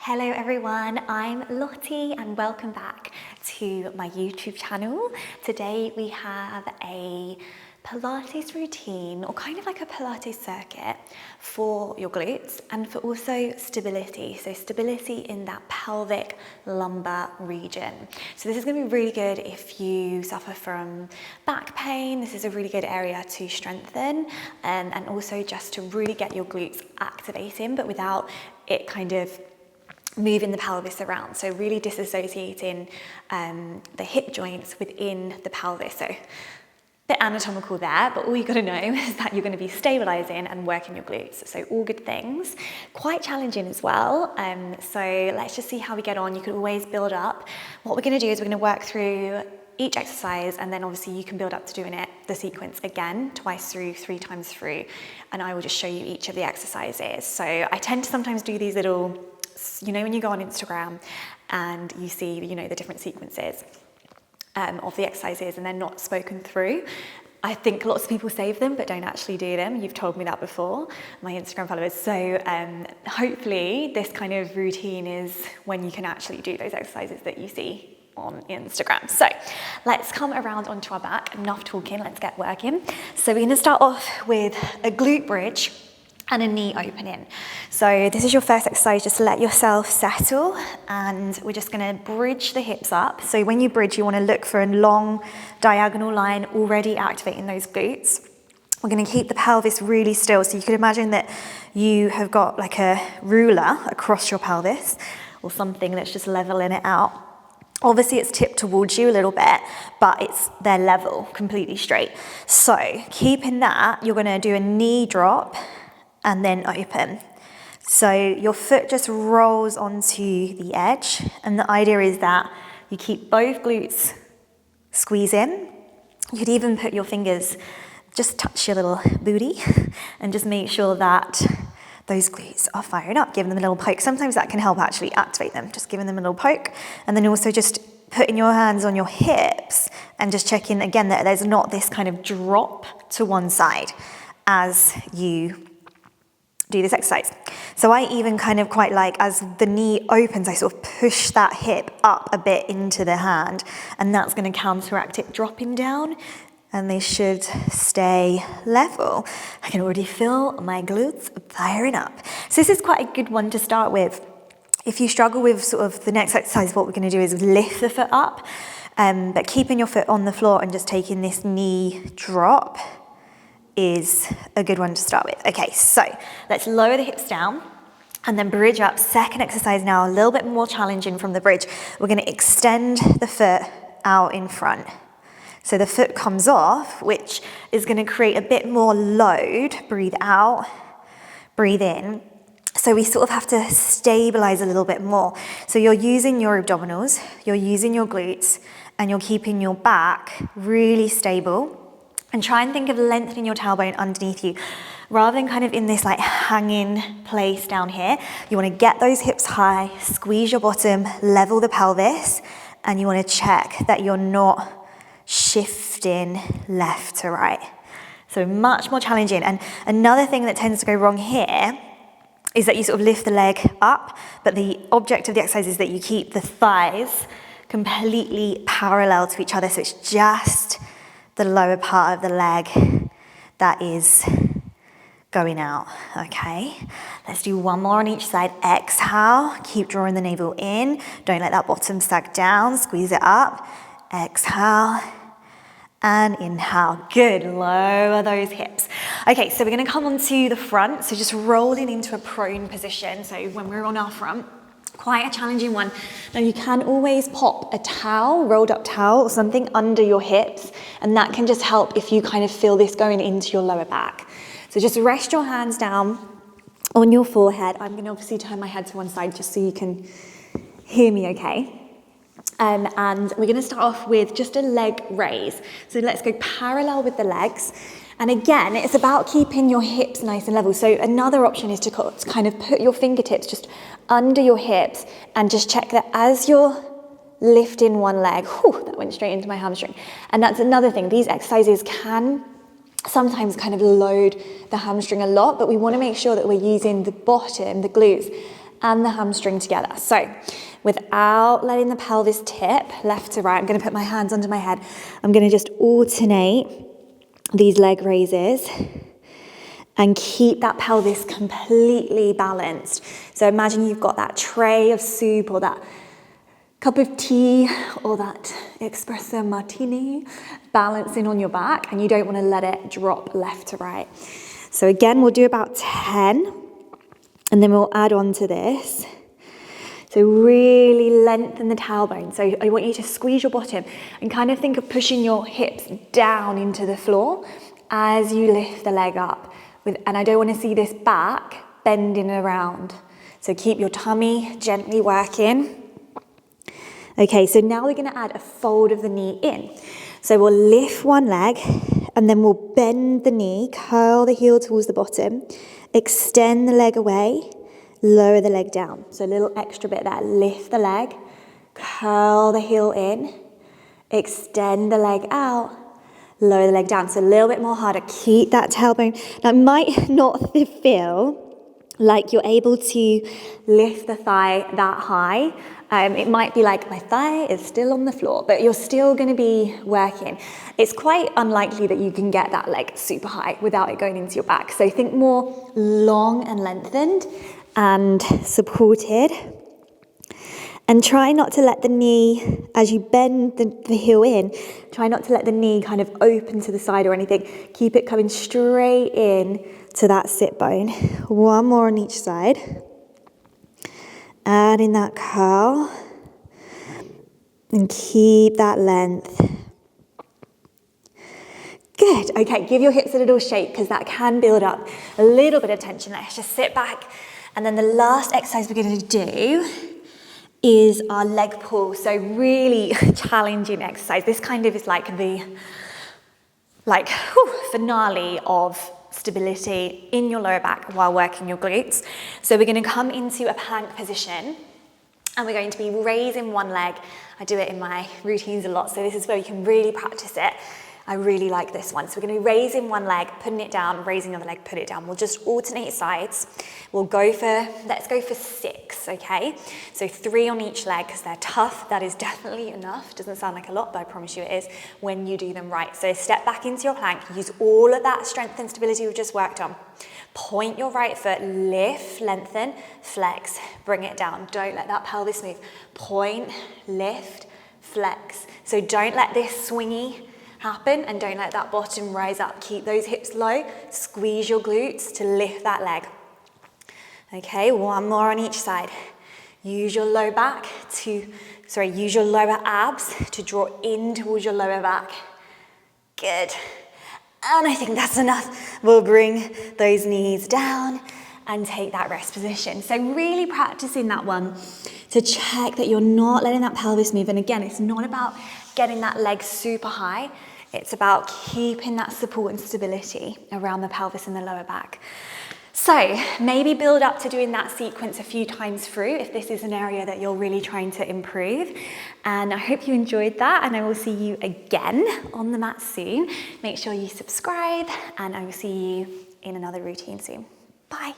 Hello everyone, I'm Lottie and welcome back to my YouTube channel. Today we have a Pilates routine, or kind of like a Pilates circuit for your glutes and for also stability. So stability in that pelvic lumbar region. So this is going to be really good if you suffer from back pain. This is a really good area to strengthen and also just to really get your glutes activating, but without it kind of moving the pelvis around. So really disassociating the hip joints within the pelvis. So a bit anatomical there, but all you gotta know is that you're gonna be stabilizing and working your glutes. So all good things. Quite challenging as well. So let's just see how we get on. You can always build up. What we're gonna do is we're gonna work through each exercise, and then obviously you can build up to doing it, the sequence again, twice through, 3 times through, and I will just show you each of the exercises. So I tend to sometimes do these little, you know, when you go on Instagram and you see, you know, the different sequences of the exercises and they're not spoken through. I think lots of people save them but don't actually do them. You've told me that before, my Instagram followers. So hopefully this kind of routine is when you can actually do those exercises that you see on Instagram. So let's come around onto our back. Enough talking, let's get working. So we're gonna start off with a glute bridge and a knee opening. So this is your first exercise, just let yourself settle, and we're just gonna bridge the hips up. So when you bridge, you wanna look for a long diagonal line already activating those glutes. We're gonna keep the pelvis really still. So you could imagine that you have got like a ruler across your pelvis or something that's just leveling it out. Obviously it's tipped towards you a little bit, but they're level, completely straight. So keeping that, you're gonna do a knee drop and then open. So your foot just rolls onto the edge, and the idea is that you keep both glutes squeezing. You could even put your fingers, just touch your little booty and just make sure that those glutes are firing up. Give them a little poke. Sometimes that can help actually activate them, just giving them a little poke. And then also just putting your hands on your hips and just checking again that there's not this kind of drop to one side as you do this exercise. So I even kind of quite like, as the knee opens, I sort of push that hip up a bit into the hand, and that's going to counteract it dropping down, and they should stay level. I can already feel my glutes firing up. So this is quite a good one to start with. If you struggle with sort of the next exercise, what we're going to do is lift the foot up, but keeping your foot on the floor and just taking this knee drop is a good one to start with. Okay, so let's lower the hips down and then bridge up. Second exercise now, a little bit more challenging from the bridge. We're gonna extend the foot out in front. So the foot comes off, which is gonna create a bit more load. Breathe out, breathe in. So we sort of have to stabilize a little bit more. So you're using your abdominals, you're using your glutes, and you're keeping your back really stable. And try and think of lengthening your tailbone underneath you. Rather than kind of in this like hanging place down here, you want to get those hips high, squeeze your bottom, level the pelvis, and you want to check that you're not shifting left to right. So much more challenging. And another thing that tends to go wrong here is that you sort of lift the leg up, but the object of the exercise is that you keep the thighs completely parallel to each other. So it's just the lower part of the leg that is going out, okay? Let's do one more on each side. Exhale, keep drawing the navel in. Don't let that bottom sag down, squeeze it up. Exhale and inhale. Good, lower those hips. Okay, so we're gonna come onto the front, so just rolling into a prone position. So when we're on our front, quite a challenging one. Now you can always pop a towel, rolled up towel or something under your hips, and that can just help if you kind of feel this going into your lower back. So just rest your hands down on your forehead. I'm gonna obviously turn my head to one side just so you can hear me okay. And we're gonna start off with just a leg raise. So let's go parallel with the legs. And again, it's about keeping your hips nice and level. So another option is to kind of put your fingertips just under your hips and just check that as you're lifting one leg, whew, that went straight into my hamstring. And that's another thing. These exercises can sometimes kind of load the hamstring a lot, but we want to make sure that we're using the bottom, the glutes, and the hamstring together. So without letting the pelvis tip left to right, I'm going to put my hands under my head. I'm going to just alternate these leg raises and keep that pelvis completely balanced. So imagine you've got that tray of soup or that cup of tea or that espresso martini balancing on your back, and you don't want to let it drop left to right. So again, we'll do about 10, and then we'll add on to this. So really lengthen the tailbone. So I want you to squeeze your bottom and kind of think of pushing your hips down into the floor as you lift the leg up. And I don't want to see this back bending around. So keep your tummy gently working. Okay, so now we're going to add a fold of the knee in. So we'll lift one leg and then we'll bend the knee, curl the heel towards the bottom, extend the leg away, lower the leg down. So a little extra bit there. Lift the leg, curl the heel in, extend the leg out, lower the leg down. So a little bit more harder. Keep that tailbone. Now it might not feel like you're able to lift the thigh that high. It might be like my thigh is still on the floor, but you're still going to be working. It's quite unlikely that you can get that leg super high without it going into your back. So think more long and lengthened and supported. And try not to let the knee, as you bend the heel in, try not to let the knee kind of open to the side or anything. Keep it coming straight in to that sit bone. One more on each side. Add in that curl. And keep that length. Good. Okay, give your hips a little shake because that can build up a little bit of tension. Let's just sit back. And then the last exercise we're going to do is our leg pull. So really challenging exercise. This kind of is like the finale of stability in your lower back while working your glutes. So we're going to come into a plank position and we're going to be raising one leg. I do it in my routines a lot, so this is where you can really practice it. I really like this one. So we're going to be raising one leg, putting it down, raising the other leg, put it down. We'll just alternate sides. Let's go for 6, okay? So 3 on each leg because they're tough. That is definitely enough. Doesn't sound like a lot, but I promise you it is when you do them right. So step back into your plank. Use all of that strength and stability we've just worked on. Point your right foot, lift, lengthen, flex, bring it down. Don't let that pelvis move. Point, lift, flex. So don't let this swingy happen and don't let that bottom rise up. Keep those hips low, squeeze your glutes to lift that leg. Okay, one more on each side. Use your lower abs to draw in towards your lower back. Good. And I think that's enough. We'll bring those knees down and take that rest position. So really practicing that one to check that you're not letting that pelvis move. And again, it's not about getting that leg super high. It's about keeping that support and stability around the pelvis and the lower back. So maybe build up to doing that sequence a few times through if this is an area that you're really trying to improve. And I hope you enjoyed that, and I will see you again on the mat soon. Make sure you subscribe, and I will see you in another routine soon. Bye.